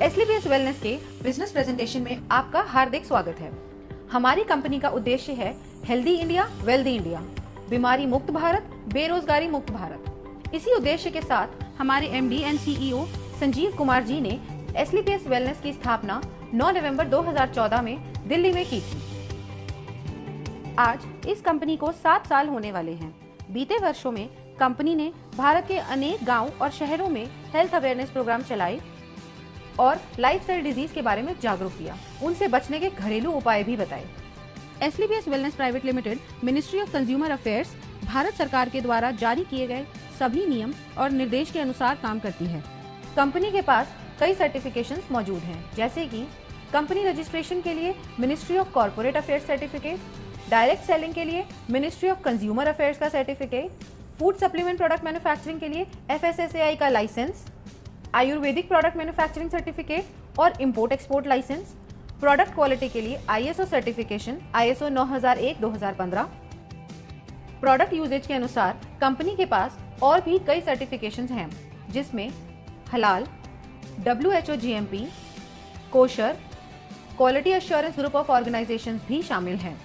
एसलीपीएस wellness के business presentation में आपका हार्दिक स्वागत है। हमारी कंपनी का उद्देश्य है हेल्दी इंडिया वेल्दी इंडिया, बीमारी मुक्त भारत, बेरोजगारी मुक्त भारत। इसी उद्देश्य के साथ हमारे MD and CEO Sanjeev Kumar ji ने एसलीपीएस वेलनेस की स्थापना 9 नवंबर 2014 में दिल्ली में की थी। आज इस कंपनी को 7 साल होने वाले हैं। बीते वर्षों में कंपनी ने भारत के अनेक गांव और शहरों में हेल्थ अवेयरनेस प्रोग्राम चलाए और लाइफस्टाइल डिजीज के बारे में जागरूक किया, उनसे बचने के घरेलू उपाय भी बताए। SLPS wellness private limited ministry of consumer affairs Bharat सरकार के द्वारा जारी किए गए सभी नियम और निर्देश के अनुसार काम करती है। कंपनी के पास कई सर्टिफिकेशंस मौजूद हैं, जैसे कि कंपनी रजिस्ट्रेशन के लिए ministry of corporate affairs certificate, direct selling के लिए मिनिस्ट्री ऑफ कंज्यूमर अफेयर्स का certificate, food supplement product manufacturing के लिए FSSAI का licence, Ayurvedic product manufacturing certificate और import export licence, product quality के लिए ISO certification ISO 9001-2015। Product usages के अनुसार कंपनी के पास और भी कई सर्टिफिकेशंस हैं, जिसमें हलाल, WHO GMP, kosher, quality assurance group of organisations भी शामिल हैं।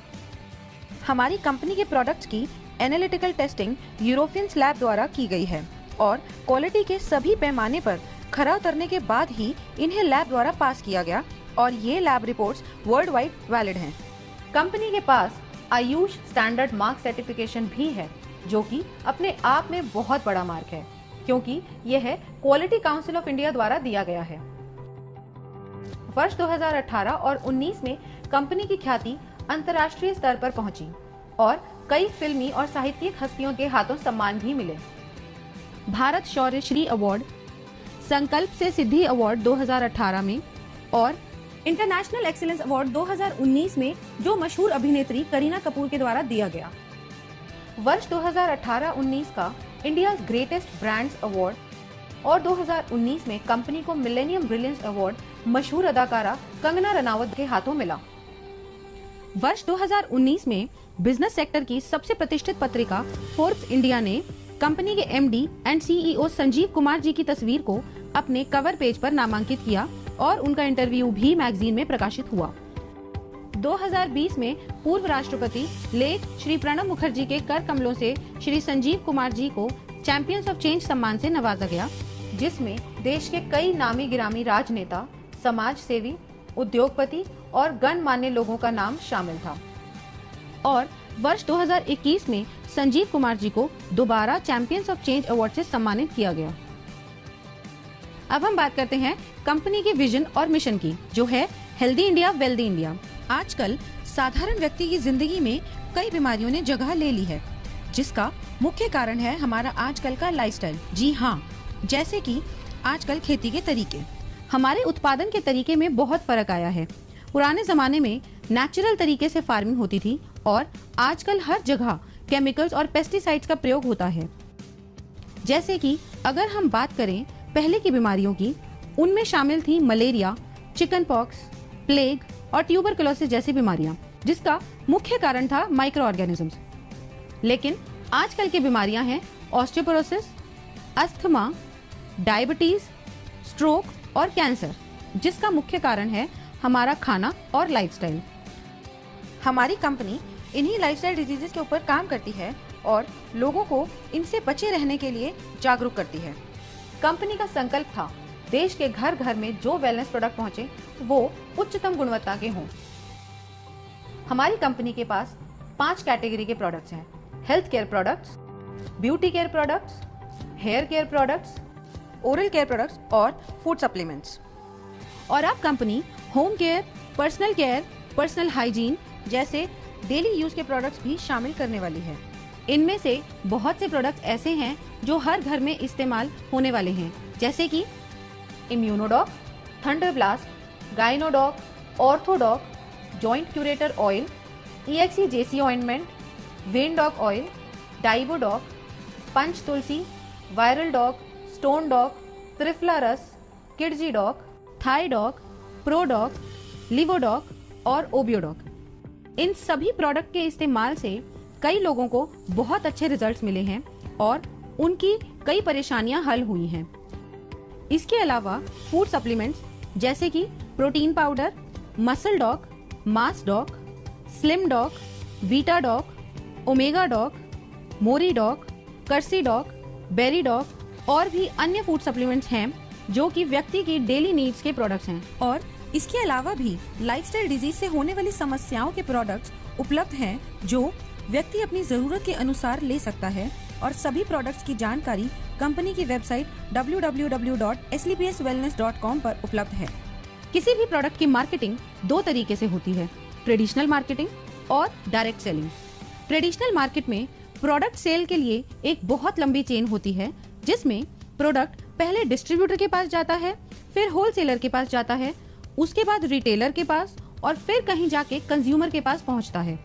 हमारी कंपनी के प्रोडक्ट्स की एनालिटिकल टेस्टिंग यूरोपियन लैब द्वारा की गई है और क्वालिटी के सभी पैमाने पर खरा उतरने के बाद ही इन्हें लैब द्वारा पास किया गया और ये lab reports world wide valid हैं। कंपनी के पास आयुष स्टैंडर्ड मार्क सर्टिफिकेशन भी है, जो कि अपने आप में बहुत बड़ा मार्क है, क्योंकि यह क्वालिटी काउंसिल ऑफ इंडिया द्वारा दिया गया है। वर्ष 2018 और 19 में कंपनी की ख्याति अंतर्राष्ट्रीय स्तर पर पहुंची और कई फिल्मी और साहित्यिक हस्तियों के हाथों सम्मान भी मिले। भारत शौर्य श्री अवार्ड, संकल्प से सिद्धि अवार्ड 2018 में और इंटरनेशनल एक्सीलेंस अवार्ड 2019 में जो मशहूर अभिनेत्री करीना कपूर के द्वारा दिया गया। वर्ष 2018-19 का इंडिया ग्रेटेस्ट ब्रांड्स अवार्ड और 2019 में कंपनी को मिलेनियम ब्रिलियंस अवार्ड मशहूर अदाकारा कंगना रनावत के हाथों मिला। वर्ष 2019 में बिजनेस सेक्टर की सबसे प्रतिष्ठित पत्रिका फोर्ब्स इंडिया ने कंपनी के MD and CEO Sanjeev Kumar ji की तस्वीर को अपने कवर पेज पर नामांकित किया और उनका इंटरव्यू भी मैगजीन में प्रकाशित हुआ। 2020 में पूर्व राष्ट्रपति लेट श्री प्रणब मुखर्जी के कर कमलों से श्री संजीव कुमार जी को चैंपियंस ऑफ चेंज सम्मान से नवाजा गया, जिसमें देश के कई नामी गिरामी राजनेता, समाज सेवी, उद्योगपति और गणमान्य लोगों का नाम शामिल था। और वर्ष 2021 में संजीव कुमार जी को दोबारा चैंपियंस ऑफ चेंज अवार्ड से सम्मानित किया गया। अब हम बात करते हैं कंपनी के विजन और मिशन की, जो है हेल्दी इंडिया वेल्दी इंडिया। आजकल साधारण व्यक्ति की जिंदगी में कई बीमारियों ने जगह ले ली है, जिसका मुख्य कारण है हमारा आजकल का लाइफस्टाइल। जी हाँ, जैसे कि आजकल खेती के तरीके, हमारे उत्पादन के तरीके में बहुत फर्क आया है। पुराने जमाने में नेचुरल तरीके से फार्मिंग होती थी और आजकल हर जगह केमिकल्स और पेस्टिसाइड्स का प्रयोग होता है। जैसे कि अगर हम बात करें पहले की बीमारियों की, उनमें शामिल थी मलेरिया, चिकन पॉक्स, प्लेग और ट्यूबरकुलोसिस जैसी बीमारियां, जिसका मुख्य कारण था माइक्रो ऑर्गेनिजम्स। लेकिन आजकल की बीमारियां हैं ऑस्टियोपोरोसिस, अस्थमा, डायबिटीज, स्ट्रोक और कैंसर, जिसका मुख्य कारण है हमारा खाना और लाइफस्टाइल। हमारी कंपनी इन्हीं लाइफस्टाइल डिजीजेस के ऊपर काम करती है और लोगों को इनसे बचे रहने के लिए जागरूक करती है। कंपनी का संकल्प था देश के घर घर में जो वेलनेस प्रोडक्ट पहुंचे वो उच्चतम गुणवत्ता के हों। हमारी कंपनी के पास 5 कैटेगरी के प्रोडक्ट्स हैं: health care products, beauty care products, hair care products, oral care products और फूड सप्लीमेंट्स। और अब company home care, personal hygiene जैसे डेली यूज के प्रोडक्ट्स भी शामिल करने वाली है। इनमें से बहुत से प्रोडक्ट्स ऐसे हैं जो हर घर में इस्तेमाल होने वाले हैं, जैसे कि Immunodoc, Thunder Blast, Gynodoc, Orthodoc, Joint Curator oil, EXE-JC ointment, Vendoc oil, Diabodoc, Panch Tulsi, Viral Doc, Stone Doc, Triphala Ras, Kidzy Doc, Thai Doc, Prodoc, Livodoc और ओबियोडॉक। इन सभी प्रोडक्ट के इस्तेमाल से कई लोगों को बहुत अच्छे रिजल्ट्स मिले हैं और उनकी कई परेशानियां हल हुई हैं। इसके अलावा फूड सप्लीमेंट्स जैसे कि protein powder, Muscle Doc, Mass Doc, Slim Doc, Vita Doc, Omega Doc, Mori Doc, Karsi Doc, Berry Doc और भी अन्य फूड सप्लीमेंट्स हैं जो कि व्यक्ति की डेली नीड्स के प्रोडक्ट्स हैं। और इसके अलावा भी लाइफस्टाइल डिजीज से होने वाली समस्याओं के प्रोडक्ट्स उपलब्ध हैं जो व्यक्ति अपनी जरूरत के अनुसार ले सकता है। और सभी प्रोडक्ट्स की जानकारी कंपनी की वेबसाइट www.slpswellness.com पर उपलब्ध है। किसी भी प्रोडक्ट की मार्केटिंग दो तरीके से होती है, ट्रेडिशनल मार्केटिंग और डायरेक्ट सेलिंग। ट्रेडिशनल मार्केट में प्रोडक्ट सेल के लिए एक बहुत लंबी चेन होती है जिसमें प्रोडक्ट पहले डिस्ट्रीब्यूटर के पास जाता है, फिर होलसेलर के पास जाता है, उसके बाद रिटेलर के पास और फिर कहीं जाके कंज्यूमर के पास पहुंचता है।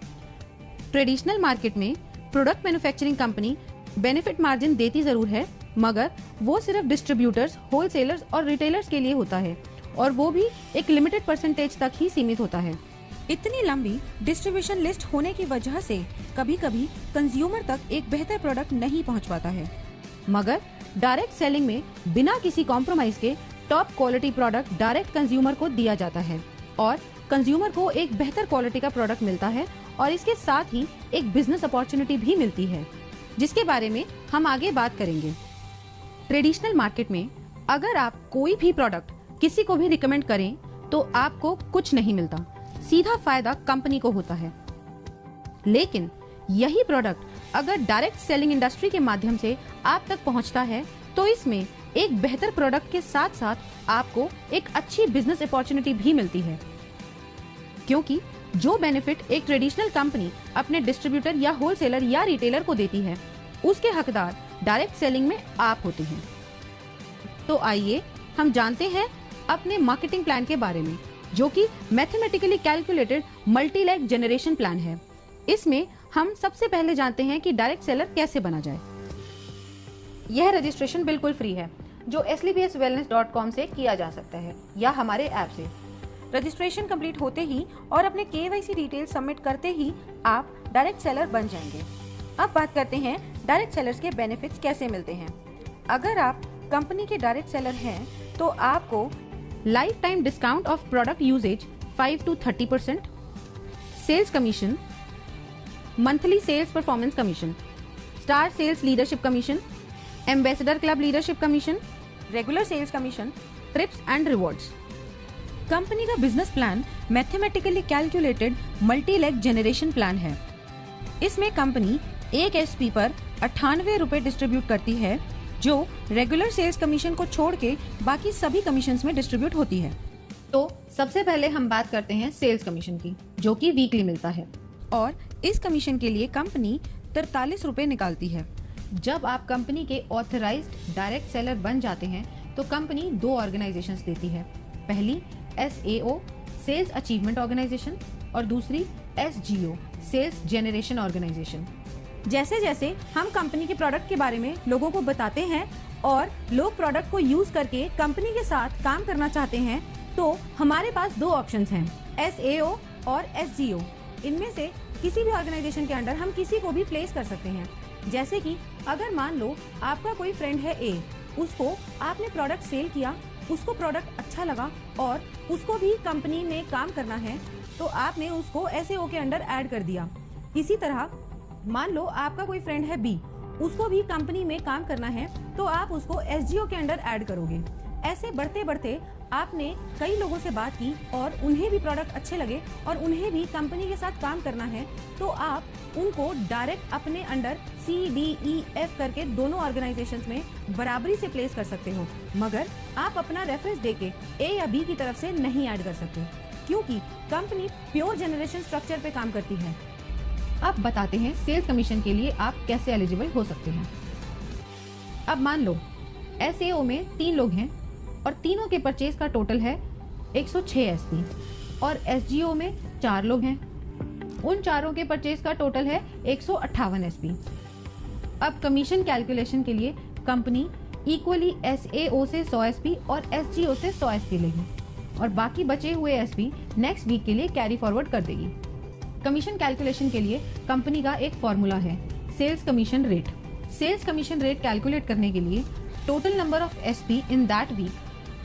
ट्रेडिशनल मार्केट में product manufacturing company benefit margin देती जरूर है, मगर वो सिर्फ डिस्ट्रीब्यूटर्स, होलसेलर्स और रिटेलर्स के लिए होता है और वो भी एक लिमिटेड परसेंटेज तक ही सीमित होता है। इतनी लंबी डिस्ट्रीब्यूशन लिस्ट होने की वजह से कभी-कभी कंज्यूमर तक एक बेहतर प्रोडक्ट नहीं पहुंच पाता है। मगर डायरेक्ट सेलिंग में बिना किसी कॉम्प्रोमाइज के top quality product direct consumer को दिया जाता है और कंज्यूमर को एक बेहतर क्वालिटी का प्रोडक्ट मिलता है और इसके साथ ही एक बिजनेस अपॉर्चुनिटी भी मिलती है, जिसके बारे में हम आगे बात करेंगे। ट्रेडिशनल मार्केट में अगर आप कोई भी प्रोडक्ट किसी को भी रिकमेंड करें तो आपको कुछ नहीं मिलता, सीधा फायदा कंपनी को होता है। लेकिन यही प्रोडक्ट अगर डायरेक्ट सेलिंग इंडस्ट्री के माध्यम से आप तक पहुंचता है तो इसमें एक बेहतर प्रोडक्ट के साथ साथ आपको एक अच्छी बिजनेस अपॉर्चुनिटी भी मिलती है, क्योंकि जो बेनिफिट एक ट्रेडिशनल कंपनी अपने डिस्ट्रीब्यूटर या होलसेलर या रिटेलर को देती है उसके हकदार डायरेक्ट सेलिंग में आप होते हैं। तो आइए हम जानते हैं अपने मार्केटिंग प्लान के बारे में, जो कि mathematically calculated multi leg generation plan है। इसमें हम सबसे पहले जानते हैं कि डायरेक्ट सेलर कैसे बना जाए। यह रजिस्ट्रेशन बिल्कुल फ्री है जो slpswellness.com से किया जा सकता है या हमारे ऐप से। रजिस्ट्रेशन कंप्लीट होते ही और अपने KYC डिटेल सबमिट करते ही आप डायरेक्ट सेलर बन जाएंगे। अब बात करते हैं डायरेक्ट सेलर्स के बेनिफिट्स कैसे मिलते हैं। अगर आप कंपनी के डायरेक्ट सेलर हैं तो आपको life time discount of product usages 5 to 30%, sales commission, monthly sales performance commission, star sales leadership commission, ambassador club leadership commission, regular sales commission, trips and rewards. Company का business plan mathematically calculated multi leg generation plan है। इसमें company एक SP पर 98 रुपए distribute करती है, जो regular sales commission को छोड़ के बाकी सभी कमीशंस में डिस्ट्रीब्यूट होती है। तो सबसे पहले हम बात करते हैं सेल्स कमीशन की, जो कि वीकली मिलता है और इस कमीशन के लिए कंपनी 43 रुपए निकालती है। जब आप कंपनी के ऑथराइज्ड डायरेक्ट सेलर बन जाते हैं तो कंपनी दो ऑर्गेनाइजेशंस देती है, पहली SAO सेल्स अचीवमेंट ऑर्गेनाइजेशन और दूसरी SGO सेल्स जेनरेशन ऑर्गेनाइजेशन। जैसे जैसे हम कंपनी के प्रोडक्ट के बारे में लोगों को बताते हैं और लोग प्रोडक्ट को यूज करके कंपनी के साथ काम करना चाहते हैं तो हमारे पास दो ऑप्शंस हैं, SAO और SGO। इनमें से किसी भी ऑर्गेनाइजेशन के अंडर हम किसी को भी प्लेस कर सकते हैं। जैसे कि अगर मान लो आपका कोई फ्रेंड है A, उसको आपने प्रोडक्ट सेल किया, उसको प्रोडक्ट अच्छा लगा और उसको भी कंपनी में काम करना है तो आपने उसको SAO के अंडर ऐड कर दिया। इसी तरह मान लो आपका कोई फ्रेंड है B, उसको भी कंपनी में काम करना है तो आप उसको SGO के अंडर ऐड करोगे। ऐसे बढ़ते बढ़ते आपने कई लोगों से बात की और उन्हें भी प्रोडक्ट अच्छे लगे और उन्हें भी कंपनी के साथ काम करना है तो आप उनको डायरेक्ट अपने अंडर CDEF करके दोनों ऑर्गेनाइजेशंस में बराबरी से प्लेस कर सकते हो, मगर आप अपना रेफरेंस देके A या B की तरफ से नहीं ऐड कर सकते, क्योंकि कंपनी प्योर जनरेशन स्ट्रक्चर पे काम करती है। अब बताते हैं सेल्स कमीशन के लिए आप कैसे एलिजिबल हो सकते हैं। अब मान लो SAO में 3 लोग हैं और तीनों के परचेज का टोटल है 106 SP और SGO में 4 लोग हैं, उन चारों के परचेज का टोटल है 158 SP। अब कमीशन कैलकुलेशन के लिए कंपनी इक्वली SAO से 100 SP और SGO से 100 SP लेगी और बाकी बचे हुए SP नेक्स्ट वीक के लिए कैरी फॉरवर्ड कर देगी। कमीशन कैलकुलेशन के लिए कंपनी का एक फॉर्मूला है, sales commission rate. Sales commission rate calculate करने के लिए total number of SP in that week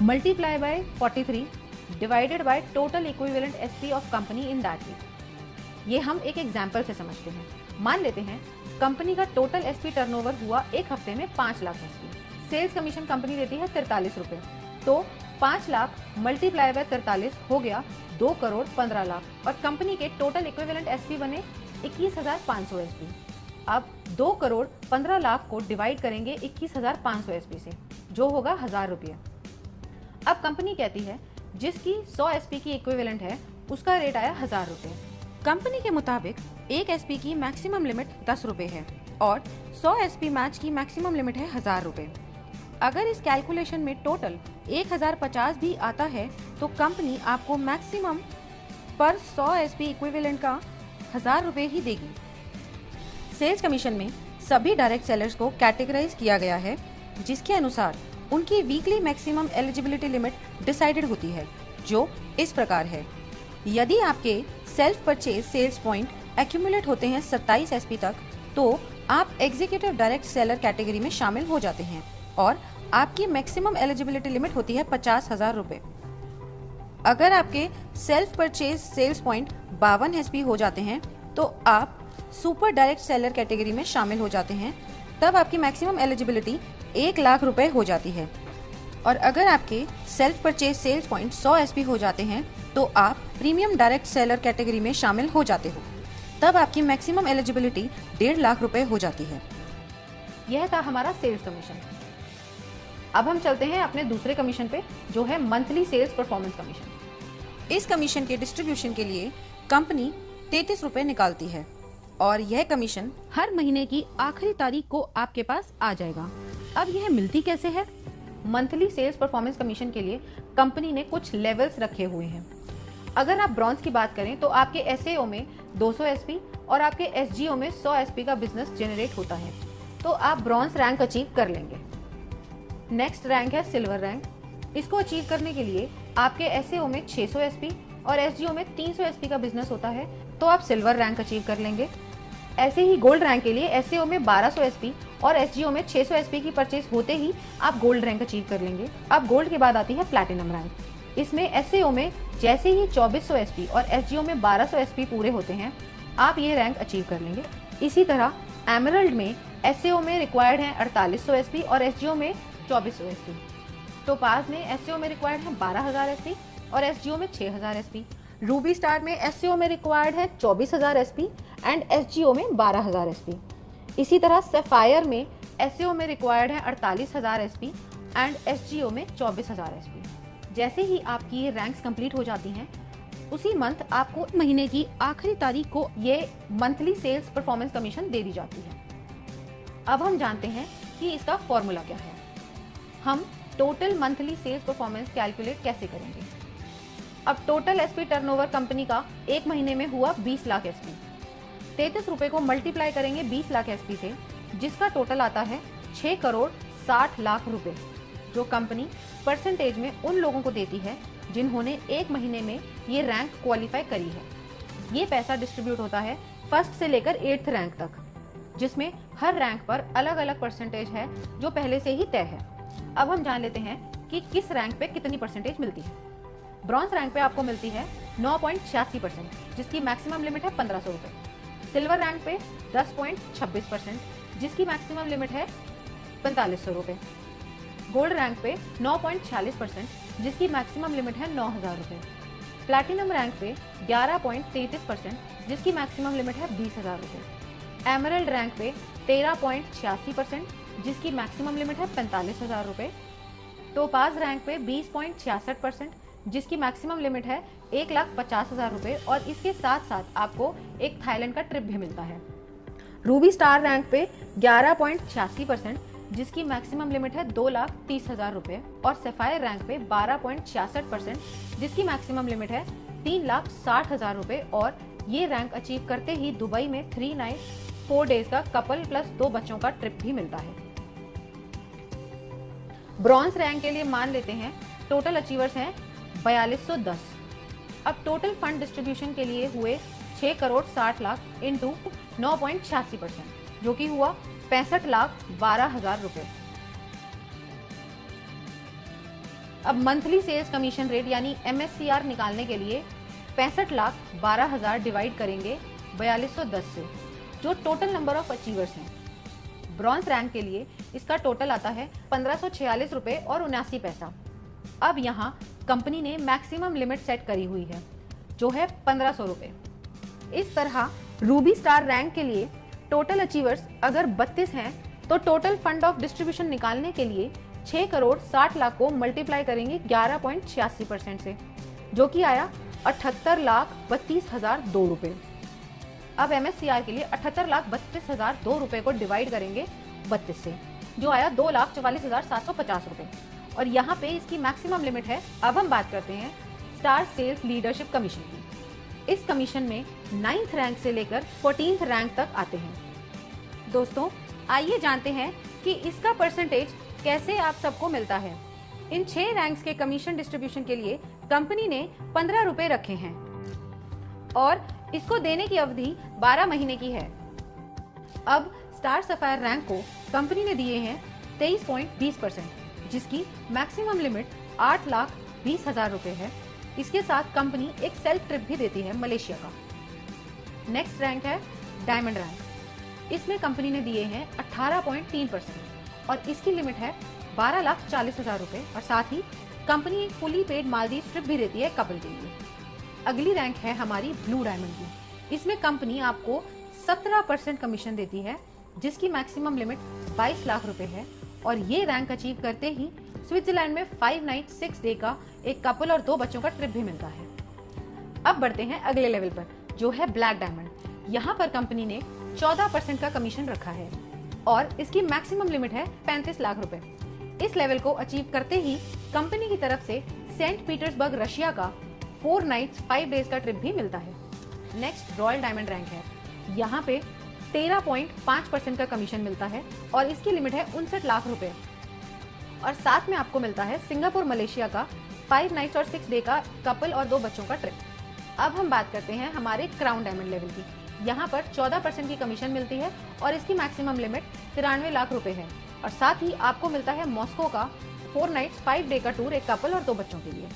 multiply by 43 divided by total equivalent SP of company in that week. ये हम एक एग्जाम्पल से समझते हैं। मान लेते हैं कंपनी का टोटल एसपी टर्नओवर हुआ एक हफ्ते में 5 lakh SP. Sales commission company देती है 43 रुपए, तो 5 लाख मल्टीप्लाई बाय 43 हो गया 2 करोड़ 15 लाख और कंपनी के टोटल इक्विवेलेंट एसपी बने 21,500 एसपी। अब 2 करोड़ 15 लाख को डिवाइड करेंगे 21,500 एसपी से, जो होगा 1000 रुपये। अब कंपनी कहती है जिसकी 100 एसपी की इक्विवेलेंट है उसका रेट आया 1000 रुपये। कंपनी के मुताबिक एक एसपी की मैक्सिमम लिमिट 10 रुपए है और 100 एसपी मैच की मैक्सिमम लिमिट है 1000 रुपए। अगर इस कैलकुलेशन में टोटल 1050 भी आता है तो कंपनी आपको मैक्सिमम पर 100 एसपी इक्विवेलेंट का 1000 रुपए ही देगी। सेल्स कमीशन में सभी डायरेक्ट सेलर्स को कैटेगराइज किया गया है, जिसके अनुसार उनकी weekly maximum eligibility limit decided होती है, जो इस प्रकार है। यदि आपके self purchase sales point accumulate होते हैं 27 एसपी तक, तो आप एग्जीक्यूटिव डायरेक्ट सेलर कैटेगरी में शामिल हो जाते हैं और आपकी मैक्सिमम एलिजिबिलिटी लिमिट होती है 50,000 रुपए। अगर आपके self purchase sales point 52 SP हो जाते हैं तो आप सुपर डायरेक्ट सेलर कैटेगरी में शामिल हो जाते हैं। तब आपकी मैक्सिमम एलिजिबिलिटी 1 लाख रुपए हो जाती है। और अगर आपके self purchase sales point 100 SP हो जाते हैं तो आप प्रीमियम डायरेक्ट सेलर कैटेगरी में शामिल हो जाते हो। तब आपकी मैक्सिमम एलिजिबिलिटी 1.5 लाख रुपए हो जाती है। यह था हमारा सेल्स कमीशन। अब हम चलते हैं अपने दूसरे कमीशन पे, जो है मंथली सेल्स परफॉर्मेंस कमीशन। इस कमीशन के डिस्ट्रीब्यूशन के लिए कंपनी 33 रुपए निकालती है और यह कमीशन हर महीने की आखिरी तारीख को आपके पास आ जाएगा। अब यह मिलती कैसे है? मंथली सेल्स परफॉर्मेंस कमीशन के लिए कंपनी ने कुछ लेवल्स रखे हुए हैं। अगर आप ब्रॉन्ज की बात करें तो आपके एसएओ में 200 एसपी और आपके एसजीओ में 100 एसपी का बिजनेस जनरेट होता है, तो आप ब्रॉन्ज रैंक अचीव कर लेंगे। नेक्स्ट रैंक है सिल्वर रैंक। इसको अचीव करने के लिए आपके एसएओ में 600 एसपी और एसजीओ में 300 एसपी का बिजनेस होता है, तो आप सिल्वर रैंक अचीव कर लेंगे। ऐसे ही गोल्ड रैंक के लिए एसएओ में 1200 एसपी और एसजीओ में 600 एसपी की परचेज होते ही आप गोल्ड रैंक अचीव कर लेंगे। अब गोल्ड के बाद आती है प्लैटिनम रैंक। इसमें एसएओ में जैसे ही 2400 एसपी और एसजीओ में 1200 एसपी पूरे होते हैं, आप ये रैंक अचीव कर लेंगे। इसी तरह एमरल्ड में एसएओ में रिक्वायर्ड है 4800 एसपी और एसजीओ में 2400 एसपी। टोपाज में एसएओ में रिक्वायर्ड है 12000 एसपी और एसजीओ में 6000 एसपी। रूबी स्टार में एसएओ में रिक्वायर्ड है 24000 एसपी एंड एसजीओ में 12000 एसपी। इसी तरह सैफायर में एसएओ में रिक्वायर्ड है 48000 एसपी एंड एसजीओ में 24000 एसपी। जैसे ही आपकी ये रैंक्स कंप्लीट हो जाती हैं, उसी मंथ आपको महीने की आखिरी तारीख को ये मंथली सेल्स परफॉर्मेंस कमीशन दे दी जाती है। अब हम जानते हैं कि इसका फॉर्मूला क्या है। हम total monthly sales performance calculate कैसे करेंगे। अब टोटल एसपी टर्नओवर कंपनी का एक महीने में हुआ 20 लाख एसपी। 33 रुपए को मल्टीप्लाई करेंगे 20 लाख एसपी से, जिसका टोटल आता है 6 करोड़ 60 लाख रुपए, जो कंपनी परसेंटेज में उन लोगों को देती है जिन्होंने एक महीने में ये रैंक क्वालिफाई करी है। ये पैसा डिस्ट्रीब्यूट होता है फर्स्ट से लेकर 8th रैंक तक, जिसमें हर रैंक पर अलग अलग परसेंटेज है जो पहले से ही तय है। अब हम जान लेते हैं कि किस रैंक पे कितनी परसेंटेज मिलती है। ब्रॉन्ज रैंक पे आपको मिलती है 9.86%, जिसकी मैक्सिमम लिमिट है 1500 रुपए। सिल्वर रैंक पे 10.26%, जिसकी मैक्सिमम लिमिट है 4500 रुपए। गोल्ड रैंक पे 9.46%, जिसकी मैक्सिमम लिमिट है 9000 रुपए। प्लैटिनम रैंक पे 11.33%, जिसकी मैक्सिमम लिमिट है 20000 रुपए। एमरल्ड रैंक पे 13.86%, जिसकी मैक्सिमम लिमिट है 45000 रुपए। टोपाज रैंक पे 20.66%, जिसकी मैक्सिमम लिमिट है 1,50,000 रुपए और इसके साथ साथ आपको एक थाईलैंड का ट्रिप भी मिलता है। रूबी स्टार रैंक पे 11.86%, जिसकी मैक्सिमम लिमिट है 2,30,000 रुपए और सैफायर रैंक पे 12.66%, जिसकी मैक्सिमम लिमिट है 3,60,000 रुपए और ये रैंक अचीव करते ही दुबई में 3 नाइट 4 डेज का कपल प्लस 2 बच्चों का ट्रिप भी मिलता है। ब्रॉन्ज रैंक के लिए मान लेते हैं टोटल अचीवर्स हैं 4210। अब टोटल फंड डिस्ट्रीब्यूशन के लिए हुए 6 करोड़ 60 लाख इंटू 9.86%, जो कि हुआ 65,12,000 रुपए। अब मंथली सेल्स कमीशन रेट यानी MSCR निकालने के लिए 65,12,000 डिवाइड करेंगे 4210 से, जो टोटल नंबर ऑफ अचीवर्स हैं। ब्रॉन्ज रैंक के लिए इसका टोटल आता है 1546 रुपए और 79 पैसा। अब यहाँ कंपनी ने मैक्सिमम लिमिट सेट करी हुई है, जो है 1500 रुपए। इस तरह रूबी स्टार रैंक के लिए टोटल अचीवर्स अगर 32 हैं तो टोटल फंड ऑफ डिस्ट्रीब्यूशन निकालने के लिए 6 करोड़ 60 लाख को मल्टीप्लाई करेंगे 11.86% से, जो कि आया 78,32,002 रुपए। अब MSCR के लिए 78,32,002 रुपए को डिवाइड करेंगे 32 से, जो आया 2,44,750 रुपए। और यहाँ पे इसकी मैक्सिमम लिमिट है। अब हम बात करते हैं स्टार सेल्स लीडरशिप कमीशन की। इस कमीशन में 9th रैंक से लेकर 14th रैंक तक आते हैं। दोस्तों, आइए जानते हैं कि इसका परसेंटेज कैसे आप सबको मिलता है। इन 6 रैंक्स के कमीशन डिस्ट्रीब्यूशन के लिए कंपनी ने 15 रुपए रखे हैं और इसको देने की अवधि 12 महीने की है। अब स्टार सफायर रैंक को कंपनी ने दिए हैं 23.20%, जिसकी मैक्सिमम लिमिट 8,20,000 रुपए है। इसके साथ कंपनी एक सेल्फ ट्रिप भी देती है मलेशिया का। नेक्स्ट रैंक है डायमंड रैंक। इसमें कंपनी ने दिए हैं 18.3% और इसकी लिमिट है 12,40,000 रुपए और साथ ही कंपनी एक फुली पेड मालदीव ट्रिप भी देती है कपल के लिए। अगली रैंक है हमारी ब्लू डायमंड की। इसमें कंपनी आपको 17% कमीशन देती है, जिसकी मैक्सिमम लिमिट 22 लाख रुपए है और ये रैंक अचीव करते ही स्विट्जरलैंड में 5 नाइट 6 डे का एक कपल और 2 बच्चों का ट्रिप भी मिलता है। अब बढ़ते हैं अगले लेवल पर, जो है ब्लैक डायमंड। यहाँ पर कंपनी ने 14% का कमीशन रखा है और इसकी मैक्सिमम लिमिट है 35 लाख रुपए। इस लेवल को अचीव करते ही कंपनी की तरफ से सेंट पीटर्सबर्ग रशिया का 4 नाइट्स 5 डेज का ट्रिप भी मिलता है। नेक्स्ट रॉयल डायमंड रैंक है। यहाँ पे 13.5% का कमीशन मिलता है और इसकी लिमिट है 59 लाख रुपए और साथ में आपको मिलता है सिंगापुर मलेशिया का 5 नाइट्स और 6 डे का कपल और 2 बच्चों का ट्रिप। अब हम बात करते हैं हमारे क्राउन डायमंड लेवल की। यहाँ पर 14% की कमीशन मिलती है और इसकी मैक्सिमम लिमिट 93 लाख रुपए है और साथ ही आपको मिलता है मॉस्को का 4 नाइट्स 5 डे का टूर एक कपल और 2 बच्चों के लिए।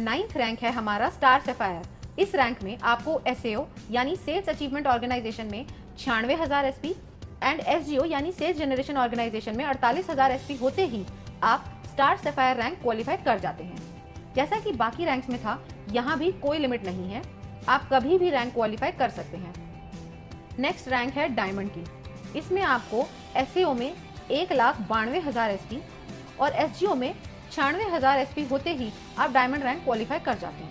9th रैंक है हमारा स्टार सफायर। इस रैंक में आपको SAO यानी सेल्स अचीवमेंट ऑर्गेनाइजेशन में 96,000 SP एंड SGO यानी सेल्स जनरेशन ऑर्गेनाइजेशन में 48,000 SP होते ही आप स्टार सफायर रैंक क्वालिफाई कर जाते हैं। जैसा कि बाकी रैंक्स में था, यहाँ भी कोई लिमिट नहीं है, आप कभी भी रैंक क्वालिफाई कर सकते हैं। नेक्स्ट रैंक है डायमंड की। इसमें आपको SAO में 1,92,000 SP और SGO में 96,000 SP होते ही आप डायमंड रैंक क्वालिफाई कर जाते हैं।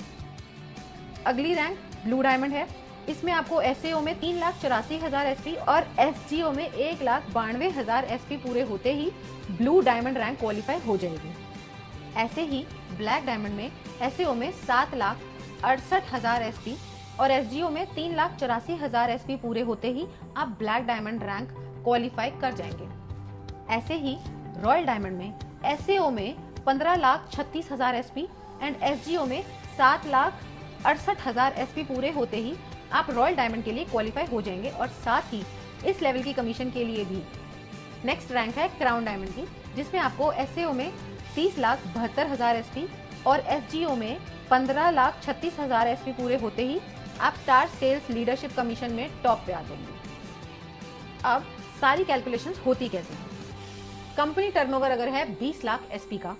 अगली रैंक ब्लू डायमंड है। इसमें आपको SAO में 3,84,000 SP और SGO में 1,92,000 SP पूरे होते ही ब्लू डायमंड रैंक क्वालिफाई हो जाएगी। ऐसे ही ब्लैक डायमंड में SAO में 7,68,000 SP और SGO में 3,84,000 SP पूरे होते ही आप ब्लैक डायमंड रैंक क्वालिफाई कर जाएंगे। ऐसे ही रॉयल डायमंड में SAO में 15,36,000 SP एंड SGO में 7,68,000 SP पूरे होते ही आप रॉयल डायमंड के लिए क्वालिफाई हो जाएंगे और साथ ही इस लेवल की कमीशन के लिए भी। नेक्स्ट रैंक है क्राउन डायमंड की, जिसमें आपको SAO में 30,72,000 SP और SGO में 15,36,000 SP पूरे होते ही आप स्टार सेल्स लीडरशिप कमीशन में टॉप पे आ जाएंगे। अब सारी कैलकुलेशंस होती कैसे हैं? कंपनी टर्नओवर अगर है 20 लाख SP का,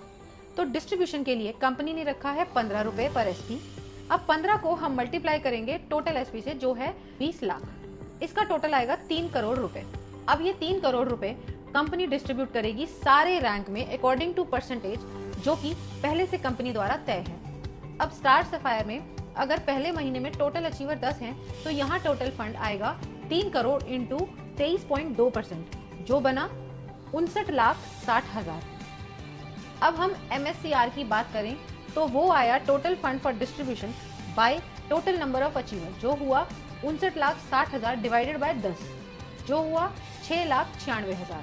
तो डिस्ट्रीब्यूशन के लिए कंपनी ने रखा है 15 रुपए पर SP। अब 15 को हम मल्टीप्लाई करेंगे टोटल SP से, जो है 20 लाख। इसका टोटल आएगा 3 करोड़ रुपए। अब ये 3 करोड़ रुपए कंपनी डिस्ट्रीब्यूट करेगी सारे रैंक में अकॉर्डिंग टू परसेंटेज, जो कि पहले से कंपनी द्वारा तय है। अब स्टार सफायर में अगर पहले महीने में टोटल अचीवर 10 हैं, तो यहाँ टोटल फंड आएगा 3 करोड़ इंटू 23.2%, जो बना 59,60,000। अब हम MSCR की बात करें तो वो आया total fund for distribution by total number of achiever, जो हुआ 59,60,000 डिवाइडेड बाय 10, जो हुआ 6,96,000।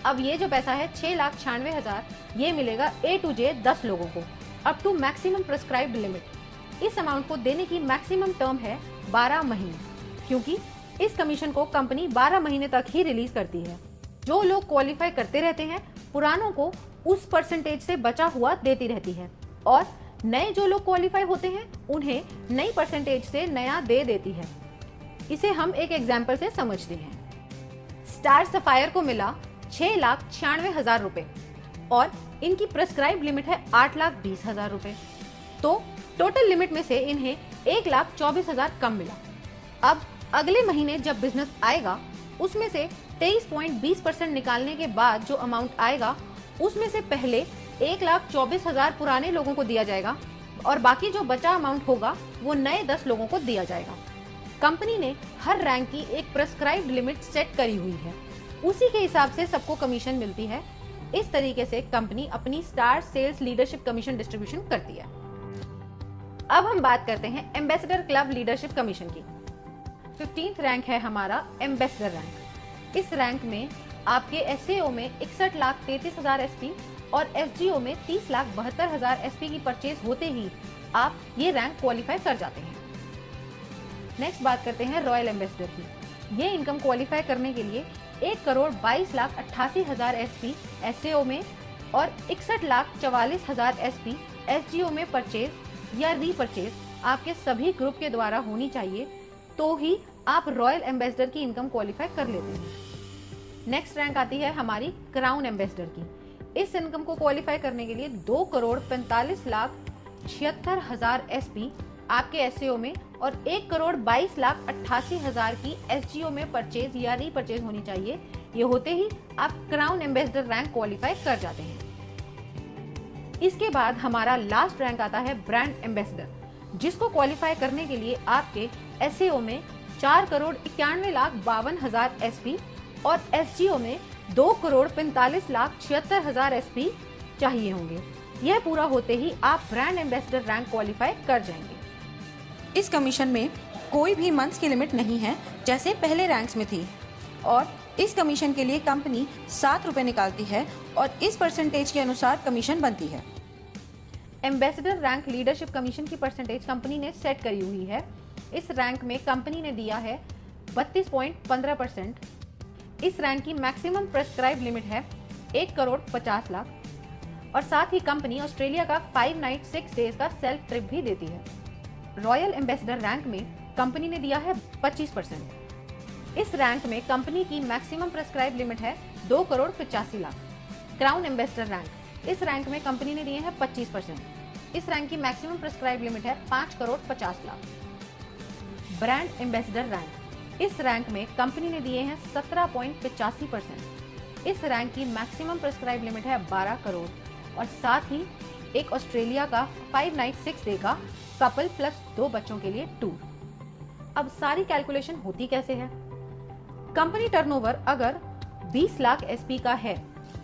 अब ये जो पैसा है 6,96,000 ये मिलेगा A to J 10 लोगों को up to maximum prescribed limit. इस अमाउंट को देने की मैक्सिमम टर्म है 12 महीने, क्योंकि इस कमीशन को कंपनी 12 महीने तक ही रिलीज करती है। जो लोग क्वालिफाई करते रहते हैं, पुरानों को उस परसेंटेज से बचा हुआ देती रहती है और नए जो लोग क्वालिफाई होते हैं उन्हें नई परसेंटेज से नया दे देती है। इसे हम एक एग्जाम्पल से समझते हैं। स्टार सफायर को मिला 6,96,000 रुपए और इनकी प्रेस्क्राइब लिमिट है 8,20,000 रुपए। तो टोटल लिमिट में से इन्हें 1,24,000 कम मिला। अब अगले महीने जब बिजनेस आएगा उसमें से 23.20% निकालने के बाद जो अमाउंट आएगा उसमें से पहले 1,24,000 पुराने लोगों को दिया जाएगा और बाकी जो बचा अमाउंट होगा वो नए 10 लोगों को दिया जाएगा। कंपनी ने हर रैंक की एक प्रेस्क्राइब्ड लिमिट सेट करी हुई है, उसी के हिसाब से सबको कमीशन मिलती है। इस तरीके से कंपनी अपनी star sales leadership commission distribution करती है। अब हम बात करते हैं एम्बेसडर क्लब लीडरशिप कमीशन की। 15th रैंक है हमारा एम्बेसडर रैंक। इस रैंक में आपके एसएओ में 61,33,000 एसपी और एसजीओ में 30,72,000 एसपी की परचेज होते ही आप ये रैंक क्वालिफाई कर जाते हैं। नेक्स्ट बात करते हैं रॉयल एम्बेसडर की। ये इनकम क्वालिफाई करने के लिए 1,22,88,000 एसपी एसएओ में और 61,44,000 एसपी एसजीओ में परचेज या रीपरचेज आपके सभी ग्रुप के द्वारा होनी चाहिए, तो ही आप रॉयल एम्बेसडर की इनकम क्वालिफाई कर लेते हैं। नेक्स्ट रैंक आती है हमारी क्राउन एम्बेसडर की। इस इनकम को क्वालिफाई करने के लिए 2,45,76,000 एसपी आपके एसएओ में और 1,22,88,000 की एसजीओ में परचेज या रीपरचेज होनी चाहिए। ये होते ही आप क्राउन एम्बेसडर रैंक क्वालिफाई कर जाते हैं। इसके बाद हमारा लास्ट रैंक आता है ब्रांड एम्बेसडर, जिसको क्वालिफाई करने के लिए आपके एसएओ में 4,91,52,000 एसपी और एसजीओ में 2,45,76,000 एसपी चाहिए होंगे। यह पूरा होते ही आप ब्रांड एम्बेसडर रैंक क्वालिफाई कर जाएंगे। इस कमीशन में कोई भी मंथ्स की लिमिट नहीं है जैसे पहले रैंक्स में थी और इस कमीशन के लिए कंपनी 7 रुपए निकालती है और इस परसेंटेज के अनुसार कमीशन बनती है। एम्बेसडर रैंक लीडरशिप कमीशन की परसेंटेज कंपनी ने सेट करी हुई है। इस रैंक में कंपनी ने दिया है 32.15%। इस रैंक की मैक्सिमम प्रेस्क्राइब लिमिट है 1,50,00,000 और साथ ही कंपनी ऑस्ट्रेलिया का 5 नाइट 6 डेज का सेल्फ ट्रिप भी देती है। रॉयल एम्बेसडर रैंक में कंपनी ने दिया है 25%। इस रैंक में कंपनी की मैक्सिमम प्रेस्क्राइब लिमिट है 2,85,00,000। क्राउन एम्बेसडर रैंक, इस रैंक में कंपनी ने दिए हैं 25%। इस रैंक की मैक्सिमम प्रेस्क्राइब लिमिट है 5,50,00,000। ब्रांड एम्बेसडर रैंक, इस रैंक में कंपनी ने दिए हैं 17.85%। इस रैंक की मैक्सिमम प्रेस्क्राइब लिमिट है 12 करोड़ और साथ ही एक ऑस्ट्रेलिया का 5 नाइट 6 डे का कपल प्लस 2 बच्चों के लिए टूर। अब सारी कैलकुलेशन होती कैसे है? कंपनी टर्नओवर अगर 20 लाख एसपी का है,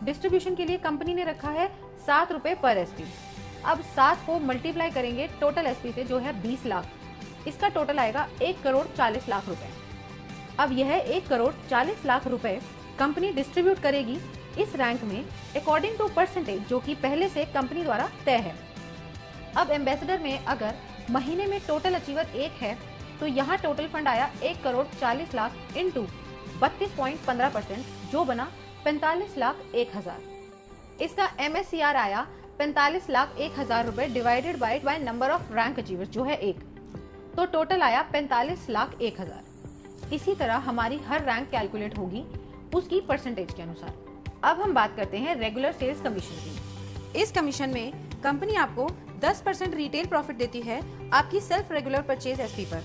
डिस्ट्रीब्यूशन के लिए कंपनी ने रखा है 7 रुपए पर एसपी। अब 7 को मल्टीप्लाई करेंगे टोटल एसपी से जो है 20 लाख, इसका टोटल आएगा 1,40,00,000 रुपए। अब यह 1,40,00,000 रुपए कंपनी डिस्ट्रीब्यूट करेगी इस रैंक में अकॉर्डिंग टू परसेंटेज जो कि पहले से कंपनी द्वारा तय है। अब एम्बेसडर में अगर महीने में टोटल अचीवर 1 है तो यहाँ टोटल फंड आया 1,40,00,000 इंटू 32.15% जो बना 45,01,000। इसका MSCR आया 45,01,000 रुपए divided by number of rank achievers जो है 1, तो टोटल आया 45,01,000। इसी तरह हमारी हर रैंक कैलकुलेट होगी उसकी परसेंटेज के अनुसार। अब हम बात करते हैं रेगुलर सेल्स कमीशन की। इस कमीशन में कंपनी आपको 10% रिटेल प्रॉफिट देती है आपकी सेल्फ रेगुलर परचेज एसपी पर।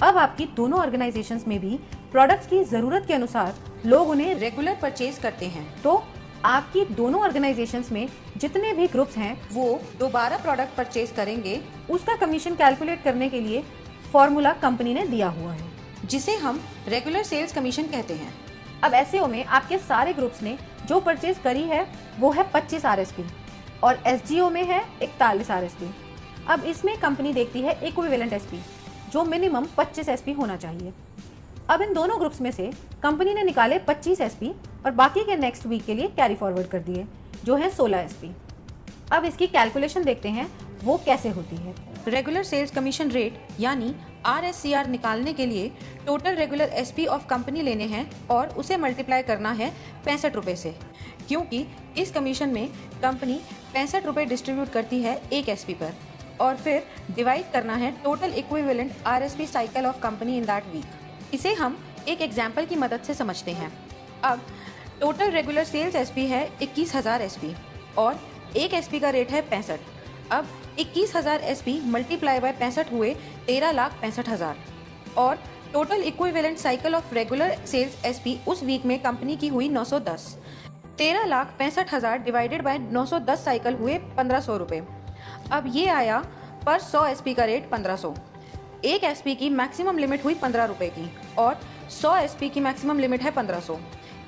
अब आपकी दोनों ऑर्गेनाइजेशंस में भी प्रोडक्ट्स की जरूरत के अनुसार लोग उन्हें रेगुलर परचेज करते हैं, तो आपकी दोनों ऑर्गेनाइजेशंस में जितने भी ग्रुप्स हैं वो दोबारा प्रोडक्ट परचेज करेंगे। उसका कमीशन कैलकुलेट करने के लिए फॉर्मूला कंपनी ने दिया हुआ है जिसे हम रेगुलर सेल्स कमीशन कहते हैं। अब एसएओ में आपके सारे ग्रुप्स ने जो परचेज करी है वो है 25 आरएसपी और एसजीओ में है 41 आरएसपी। अब इसमें कंपनी देखती है इक्विवेलेंट एसपी जो मिनिमम 25 एसपी होना चाहिए। अब इन दोनों ग्रुप्स में से कंपनी ने निकाले 25 एसपी और बाकी के नेक्स्ट वीक के लिए कैरी फॉरवर्ड कर दिए जो है 16 एसपी। अब इसकी कैलकुलेशन देखते हैं वो कैसे होती है। रेगुलर सेल्स कमीशन रेट यानी RSCR निकालने के लिए total regular SP of company लेने हैं और उसे मल्टीप्लाई करना है 65 रुपए से। क्योंकि इस कमीशन में कंपनी 65 रुपये डिस्ट्रीब्यूट करती है एक एसपी पर और फिर डिवाइड करना है total equivalent RSP cycle of company in that week. इसे हम एक एग्जाम्पल की मदद से समझते हैं। अब टोटल रेगुलर सेल्स एसपी है 21,000 एसपी और एक एसपी का रेट है 65। अब 21,000 एसपी मल्टीप्लाई बाय 65 हुए 13,65,000 और total equivalent cycle of regular sales SP उस वीक में कंपनी की हुई 910। 13,65,000 डिवाइडेड बाय 910 साइकिल हुए 1,500 रुपये। अब ये आया पर 100 एसपी का रेट 1,500। एक एसपी की मैक्सिमम लिमिट हुई 15 रुपये की और 100 एसपी की मैक्सिमम लिमिट है 1,500।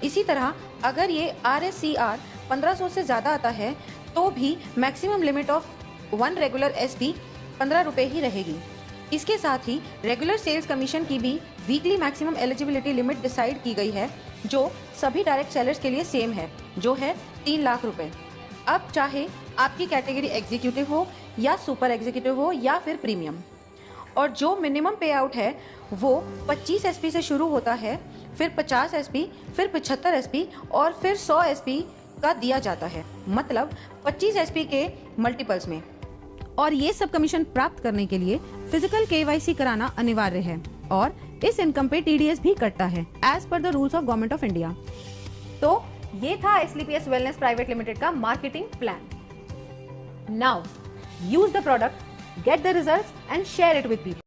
इसी तरह अगर ये RSCR 1,500 से ज़्यादा आता है तो भी maximum limit of 1 regular SP 15 रुपये ही रहेगी। इसके साथ ही रेगुलर सेल्स कमीशन की भी weekly maximum eligibility limit decide की गई है जो सभी डायरेक्ट सेलर्स के लिए सेम है, जो है 3 लाख रुपए। अब चाहे आपकी कैटेगरी एग्जीक्यूटिव हो या सुपर एग्जीक्यूटिव हो या फिर प्रीमियम, और जो मिनिमम पे आउट है वो 25 एसपी से शुरू होता है, फिर 50 एसपी, फिर 75 एसपी और फिर 100 एसपी का दिया जाता है, मतलब 25 एसपी के मल्टीपल्स में। और ये सब कमीशन प्राप्त करने के लिए फिजिकल KYC कराना अनिवार्य है और इस इनकम पे TDS भी कटता है as per the rules of government of India. तो ये था SLPS वेलनेस प्राइवेट लिमिटेड का marketing plan. Now use the product, get the results and share it with people.